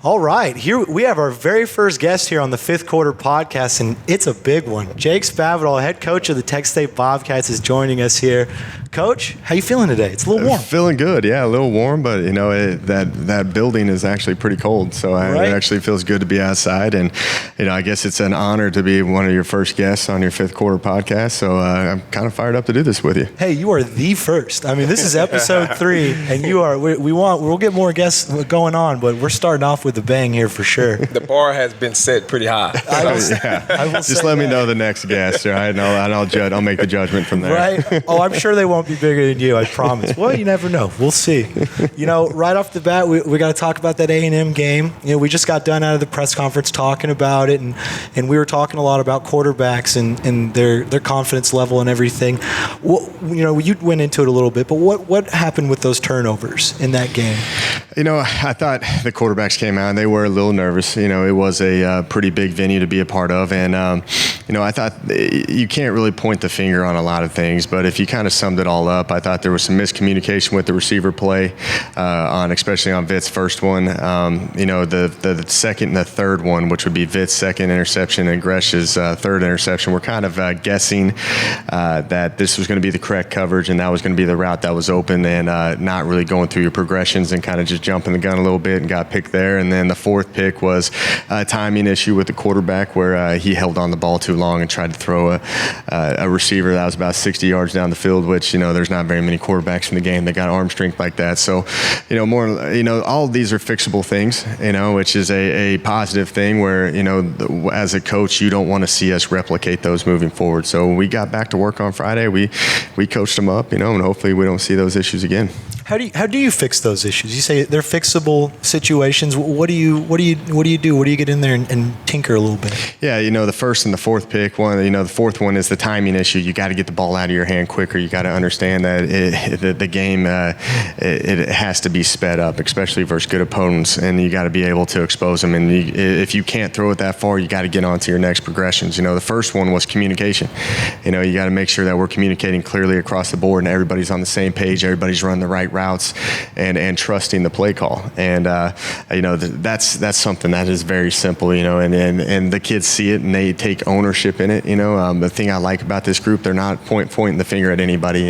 All right, here we have our very first guest here on the Fifth Quarter Podcast, and it's a big one. Jake Spavital, head coach of the Texas State Bobcats, is joining us here. Coach, how you feeling today? It's a little warm. Feeling good, yeah, a little warm, but that building is actually pretty cold, so it actually feels good to be outside. And I guess it's an honor to be one of your first guests on your Fifth Quarter Podcast. So I'm kind of fired up to do this with you. Hey, you are the first. I mean, this is episode 3, and you are. We'll get more guests going on, but we're starting off with a bang here for sure. The bar has been set pretty high. I will Just let me know the next guest, right? And I'll make the judgment from there. Right? Oh, I'm sure they won't be bigger than you. I promise. Well, you never know. We'll see. Right off the bat, we got to talk about that A&M game. We just got done out of the press conference talking about it, and we were talking a lot about quarterbacks and their confidence level and everything. You went into it a little bit, but what happened with those turnovers in that game? I thought the quarterbacks came out and they were a little nervous. It was a pretty big venue to be a part of, and I thought you can't really point the finger on a lot of things, but if you kind of summed it all up, I thought there was some miscommunication with the receiver play, especially on Vitt's first one. The second and the third one, which would be Vitt's second interception and Gresh's third interception, we're kind of guessing that this was going to be the correct coverage and that was going to be the route that was open, and not really going through your progressions and kind of just jumping the gun a little bit and got picked there. And then the fourth pick was a timing issue with the quarterback where he held on the ball too long and tried to throw a receiver that was about 60 yards down the field, which, there's not very many quarterbacks in the game that got arm strength like that. So, all of these are fixable things, which is a positive thing where, as a coach, you don't want to see us replicate those moving forward. So we got back to work on Friday. We coached them up, and hopefully we don't see those issues again. How do you fix those issues? You say they're fixable situations. What do you do? What do you get in there and tinker a little bit? Yeah, the first and the fourth pick one. The fourth one is the timing issue. You got to get the ball out of your hand quicker. You got to understand that the game it has to be sped up, especially versus good opponents, and you got to be able to expose them. And if you can't throw it that far, you got to get on to your next progressions. The first one was communication. You got to make sure that we're communicating clearly across the board and everybody's on the same page. Everybody's running the right routes and trusting the play call. And that's something that is very simple, and the kids see it and they take ownership in it. The thing I like about this group, they're not pointing the finger at anybody.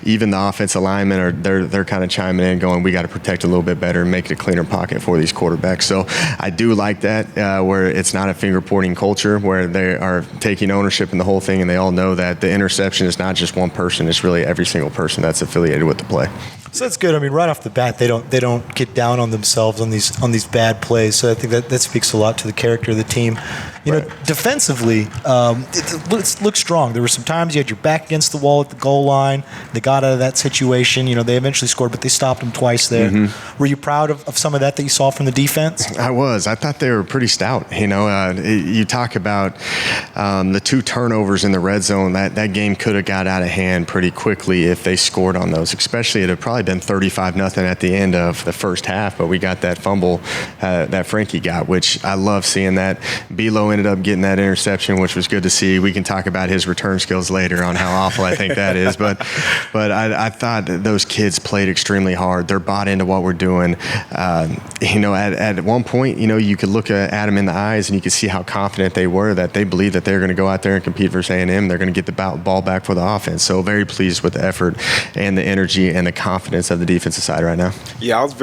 Even the offensive linemen they're kind of chiming in, going, we got to protect a little bit better and make it a cleaner pocket for these quarterbacks. So I do like that, where it's not a finger pointing culture, where they are taking ownership in the whole thing, and they all know that the interception is not just one person; it's really every single person that's affiliated with the play. So that's good. I mean, right off the bat, they don't get down on themselves on these bad plays. So I think that speaks a lot to the character of the team. Defensively, it looks strong. There were some times you had your back against the wall at the goal line. They got out of that situation. They eventually scored, but they stopped them twice there. Mm-hmm. Were you proud of some of that you saw from the defense? I was. I thought they were pretty stout. You talk about the 2 turnovers in the red zone. That game could have got out of hand pretty quickly if they scored on those. Especially, it had probably been 35-0 at the end of the first half, but we got that fumble that Frankie got, which I love seeing that. Belo ended up getting that interception, which was good to see. We can talk about his return skills later on how awful I think that is, but I thought that those kids played extremely hard. They're bought into what we're doing. At one point, you could look at them in the eyes and you could see how confident they were, that they believed that they're going to go out there and compete versus A&M. They're going to get the ball back for the offense. So very pleased with the effort and the energy and the confidence of the defensive side right now. Yeah, I was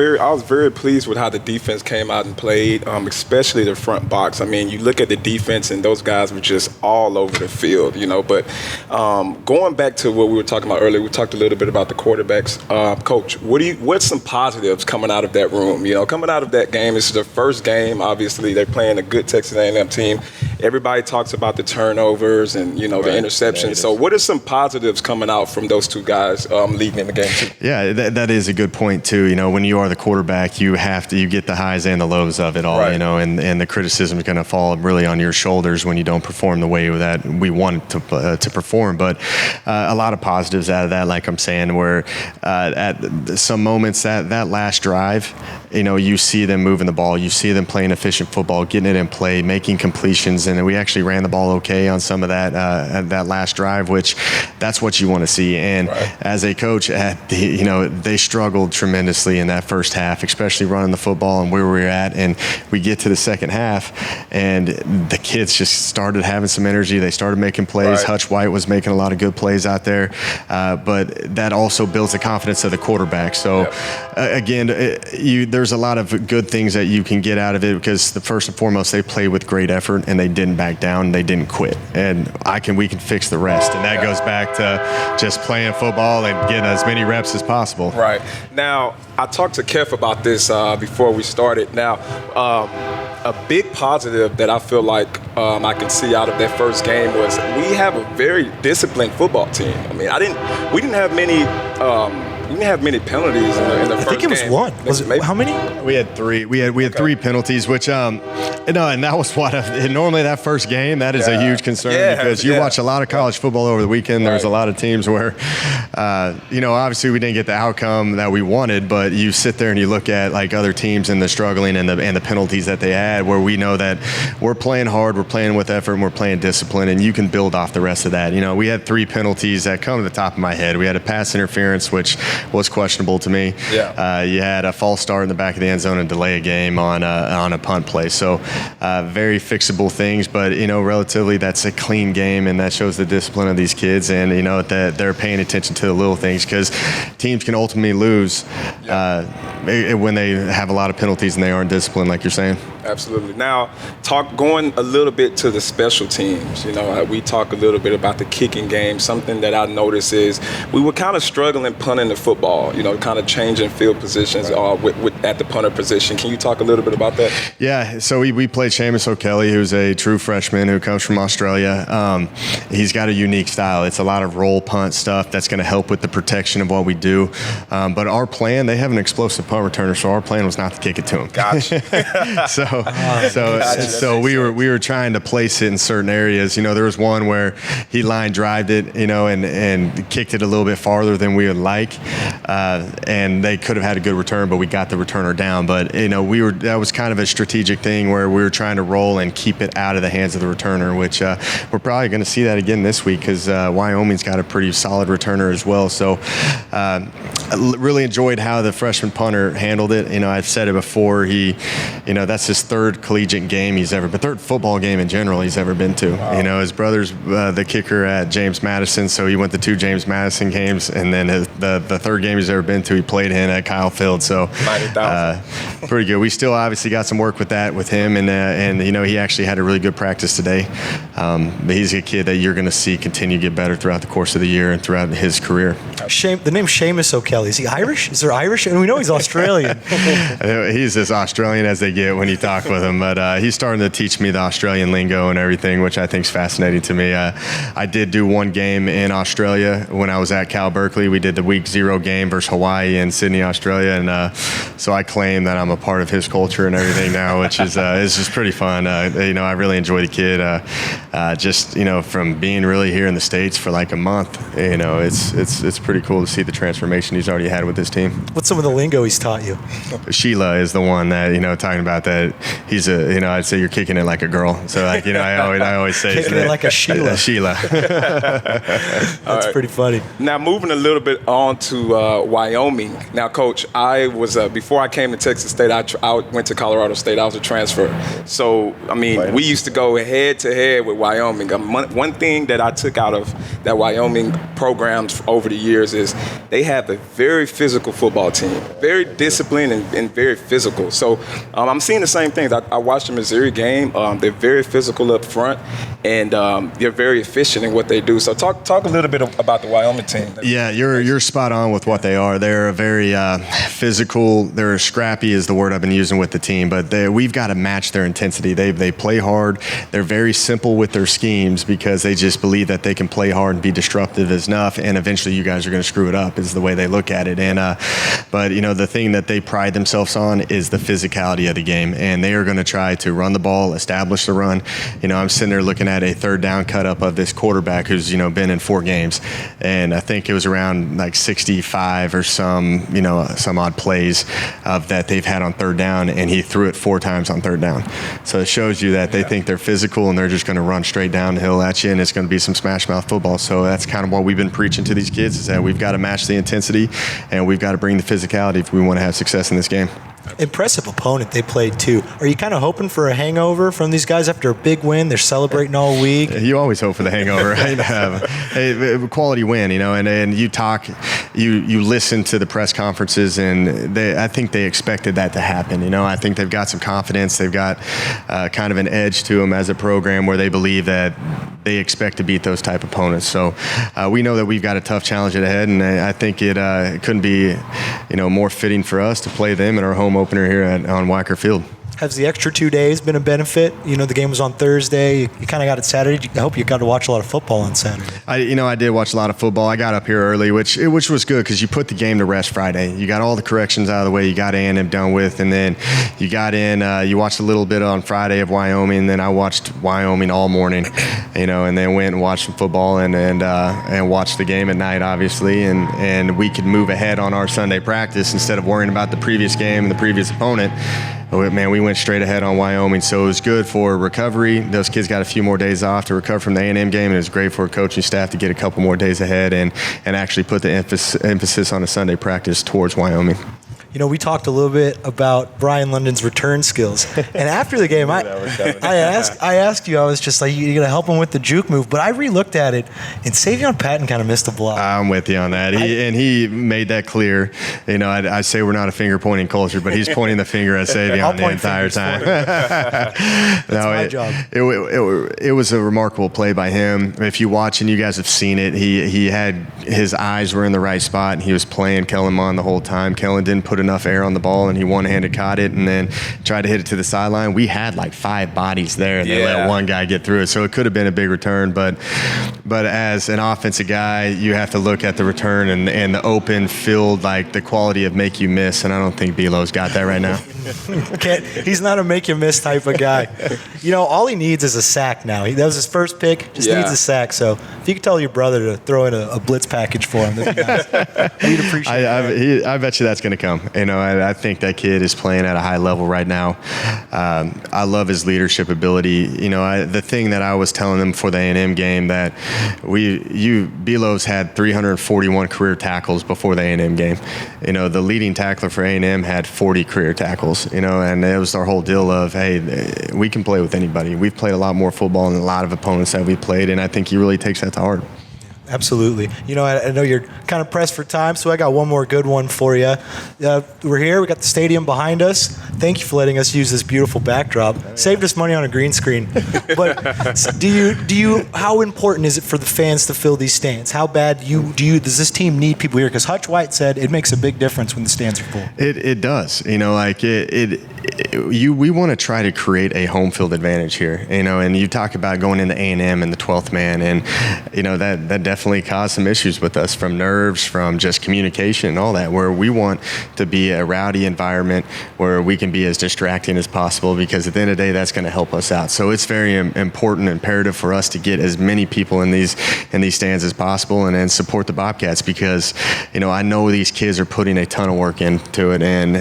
very pleased with how the defense came out and played, especially the front box. I mean, you look at the defense and those guys were just all over the field, But going back to what we were talking about earlier, we talked a little bit about the quarterbacks. Coach, what's some positives coming out of that room? Coming out of that game, this is their first game. Obviously, they're playing a good Texas A&M team. Everybody talks about the turnovers and the interceptions. So, what are some positives coming out from those 2 guys leading in the game too? Yeah, that is a good point too. When you are the quarterback, you get the highs and the lows of it all. Right. And the criticism is going to fall really on your shoulders when you don't perform the way that we want to perform. But a lot of positives out of that, like I'm saying, where at some moments that last drive, you see them moving the ball, you see them playing efficient football, getting it in play, making completions, and we actually ran the ball okay on some of that that last drive, which that's what you want to see. And as a coach, they struggled tremendously in that first half, especially running the football and where we were at. And we get to the second half, and the kids just started having some energy. They started making plays. Hutch White was making a lot of good plays out there, but that also builds the confidence of the quarterback. So again, there's a lot of good things that you can get out of it, because the first and foremost, they played with great effort and they didn't back down. They didn't quit, and we can fix the rest. And that goes back to just playing football and getting as many reps as possible. Right. Now, I talked to Keff about this before we started. Now, a big positive that I feel like I can see out of that first game was we have a very disciplined football team. I mean, we didn't have many penalties in the first game. I think it was one. Was it how many? We had three. We had three penalties, which and that was what normally that first game, that is a huge concern, because you watch a lot of college football over the weekend. There's a lot of teams where obviously we didn't get the outcome that we wanted, but you sit there and you look at like other teams and the struggling and the penalties that they had, where we know that we're playing hard, we're playing with effort, and we're playing discipline, and you can build off the rest of that. We had three penalties that come to the top of my head. We had a pass interference, which was questionable to me. You had a false start in the back of the end zone and delay a game on a punt play. So very fixable things, but relatively that's a clean game, and that shows the discipline of these kids, and that they're paying attention to the little things, because teams can ultimately lose when they have a lot of penalties and they aren't disciplined, like you're saying. Absolutely. Now, going a little bit to the special teams. We talk a little bit about the kicking game. Something that I noticed is we were kind of struggling punting the football. Kind of changing field positions at the punter position. Can you talk a little bit about that? Yeah. So we played Sheamus O Kelley, who's a true freshman who comes from Australia. He's got a unique style. It's a lot of roll punt stuff that's going to help with the protection of what we do. But our plan, they have an explosive punt returner, so our plan was not to kick it to him. Gotcha. So we were trying to place it in certain areas. There was one where he line drived it, and kicked it a little bit farther than we would like, and they could have had a good return, but we got the returner down. But that was kind of a strategic thing where we were trying to roll and keep it out of the hands of the returner, which we're probably going to see that again this week, because Wyoming's got a pretty solid returner as well. So I really enjoyed how the freshman punter handled it. I've said it before. That's his third collegiate game third football game in general he's ever been to. Wow. His brother's the kicker at James Madison, so he went to 2 James Madison games, and then the third game he's ever been to, he played in at Kyle Field. So pretty good. We still obviously got some work with him, and he actually had a really good practice today. But he's a kid that you're going to see continue to get better throughout the course of the year and throughout his career. The name Sheamus O Kelley, is he Irish? Is there Irish? And we know he's Australian. He's as Australian as they get when you talk with him, but he's starting to teach me the Australian lingo and everything, which I think is fascinating to me. I did do one game in Australia when I was at Cal Berkeley. We did the week 0 game versus Hawaii in Sydney, Australia, and so I claim that I'm a part of his culture and everything now, which is just pretty fun. I really enjoy the kid. Just from being really here in the States for like a month, it's pretty cool to see the transformation he's already had with his team. What's some of the lingo he's taught you? Sheila is the one that talking about that. He's I'd say you're kicking it like a girl. So like I always say kicking it like a Sheila. Sheila. That's pretty funny. Now moving a little bit on to Wyoming. Now, Coach, I was before I came to Texas State, I went to Colorado State. I was a transfer. So we used to go head to head with Wyoming. One thing that I took out of that Wyoming programs over the years is they have a very physical football team, very disciplined and very physical. So I'm seeing the same things. I watched the Missouri game. They're very physical up front, and they're very efficient in what they do. So talk a little bit about the Wyoming team. Yeah, you're spot on with what they are. They're a very physical. They're scrappy is the word I've been using with the team, but we've got to match their intensity. They play hard. They're very simple with their schemes because they just believe that they can play hard and be disruptive enough, and eventually you guys are going to screw it up is the way they look at it. And but the thing that they pride themselves on is the physicality of the game, and they are going to try to run the ball, establish the run. I'm sitting there looking at a third down cut up of this quarterback who's been in 4 games, and I think it was around like 65 drive or some odd plays that they've had on third down, and he threw it 4 times on third down. So it shows you that they think they're physical and they're just going to run straight down the hill at you, and it's going to be some smash mouth football. So that's kind of what we've been preaching to these kids, is that we've got to match the intensity and we've got to bring the physicality if we want to have success in this game. Impressive opponent they played too. Are you kind of hoping for a hangover from these guys after a big win? They're celebrating all week. You always hope for the hangover, right? Hey, quality win, and you talk, you listen to the press conferences, and I think they expected that to happen. I think they've got some confidence. They've got kind of an edge to them as a program where they believe that they expect to beat those type of opponents. So we know that we've got a tough challenge ahead, and I think it couldn't be, more fitting for us to play them in our home opener here on Weicker Field. Has the extra 2 days been a benefit? The game was on Thursday. You kind of got it Saturday. I hope you got to watch a lot of football on Saturday. I did watch a lot of football. I got up here early, which was good because you put the game to rest Friday. You got all the corrections out of the way. You got A&M done with, and then you got in. You watched a little bit on Friday of Wyoming. And then I watched Wyoming all morning, and then went and watched some football and watched the game at night, obviously, and we could move ahead on our Sunday practice instead of worrying about the previous game and the previous opponent. Man, we went straight ahead on Wyoming, so it was good for recovery. Those kids got a few more days off to recover from the A&M game, and it was great for coaching staff to get a couple more days ahead and actually put the emphasis on a Sunday practice towards Wyoming. We talked a little bit about Brian London's return skills, and after the game, I asked you, I was just like, "You gonna help him with the juke move?" But I re-looked at it, and Savion Patton kind of missed a block. I'm with you on that. He made that clear. I say we're not a finger pointing culture, but he's pointing the finger at Savion the entire time. That's my job. It was a remarkable play by him. If you watch, and you guys have seen it, he had his eyes were in the right spot, and he was playing Kellen Mond the whole time. Kellen didn't put enough air on the ball, and he one-handed caught it and then tried to hit it to the sideline. We had like 5 bodies there, and they let one guy get through it, so it could have been a big return. But as an offensive guy, you have to look at the return and the open field, like the quality of make you miss, and I don't think Belo's got that right now. He's not a make you miss type of guy. All he needs is a sack now. That was his first pick, just needs a sack. So if you could tell your brother to throw in a blitz package for him, that'd be nice. We'd appreciate that. I bet you that's going to come. I think that kid is playing at a high level right now. I love his leadership ability. The thing that I was telling them for the A&M game, that Belo's had 341 career tackles before the A&M game. The leading tackler for A&M had 40 career tackles. And it was our whole deal of, hey, we can play with anybody. We've played a lot more football than a lot of opponents that we played, and I think he really takes that to heart. Absolutely. I know you're kind of pressed for time, so I got one more good one for you. We're here. We got the stadium behind us. Thank you for letting us use this beautiful backdrop. Saved us money on a green screen. But how important is it for the fans to fill these stands? How bad does this team need people here? Because Hutch White said it makes a big difference when the stands are full. It does. We want to try to create a home field advantage here. And you talk about going into A&M and the 12th man, and that definitely caused some issues with us, from nerves, from just communication and all that, where we want to be a rowdy environment where we can be as distracting as possible, because at the end of the day, that's going to help us out. So it's very important, imperative for us to get as many people in these stands as possible, and then support the Bobcats, because I know these kids are putting a ton of work into it, and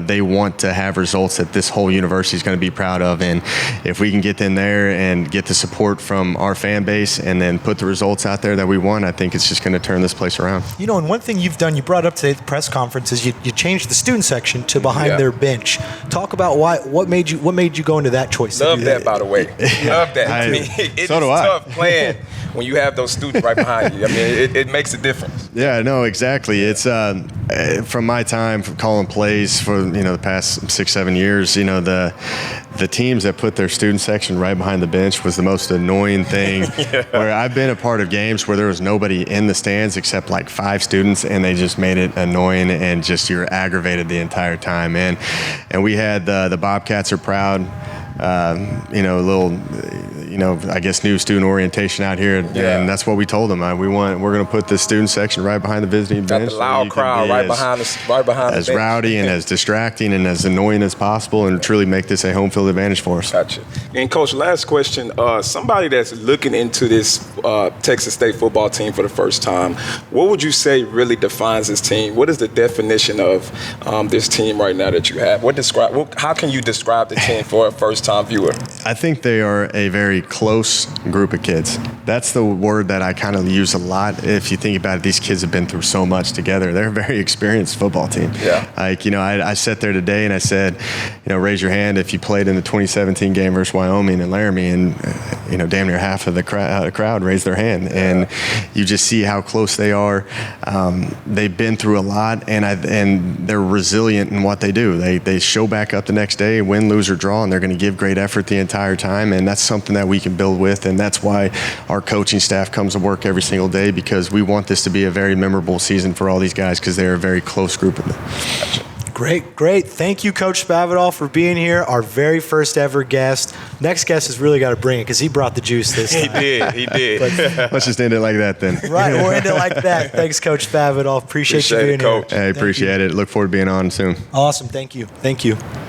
they want to have results that this whole university is going to be proud of. And if we can get them there and get the support from our fan base, and then put the results out there that we want, I think it's just going to turn this place around. And one thing you've done, you brought up today at the press conference, is you changed the student section to behind their bench. Talk about what made you go into that choice. Love that, by the way. Love that. It's tough playing when you have those students right behind you. It makes a difference. Yeah, no, exactly. It's from my time calling plays for the past 6-7 years. The teams that put their student section right behind the bench was the most annoying thing. Where I've been a part of games where there was nobody in the stands except like 5 students, and they just made it annoying, and just you're aggravated the entire time. And we had the Bobcats are proud. I guess new student orientation out here, and that's what we told them. We're going to put the student section right behind the visiting bench. Got the loud crowd right behind as the bench. Rowdy and as distracting and as annoying as possible, and truly make this a home field advantage for us. Gotcha. And Coach, last question: somebody that's looking into this Texas State football team for the first time, what would you say really defines this team? What is the definition of this team right now that you have? How can you describe the team for a first-time viewer? I think they are a very close group of kids. That's the word that I kind of use a lot. If you think about it, these kids have been through so much together. They're a very experienced football team. Yeah. I sat there today and I said, raise your hand if you played in the 2017 game versus Wyoming and Laramie, and damn near half of the crowd raised their hand. Yeah. And you just see how close they are. They've been through a lot, and they're resilient in what they do. They show back up the next day, win, lose, or draw, and they're going to give great effort the entire time, and that's something that we can build with, and that's why our coaching staff comes to work every single day, because we want this to be a very memorable season for all these guys, because they're a very close group of them. Gotcha. Great. Thank you, Coach Spavital, for being here, our very first ever guest. Next guest has really got to bring it, because he brought the juice this time. He did. Let's just end it like that then. Right, we'll end it like that. Thanks, Coach Spavital. Appreciate you being it, Coach. here. I appreciate it. Look forward to being on soon. Awesome. Thank you.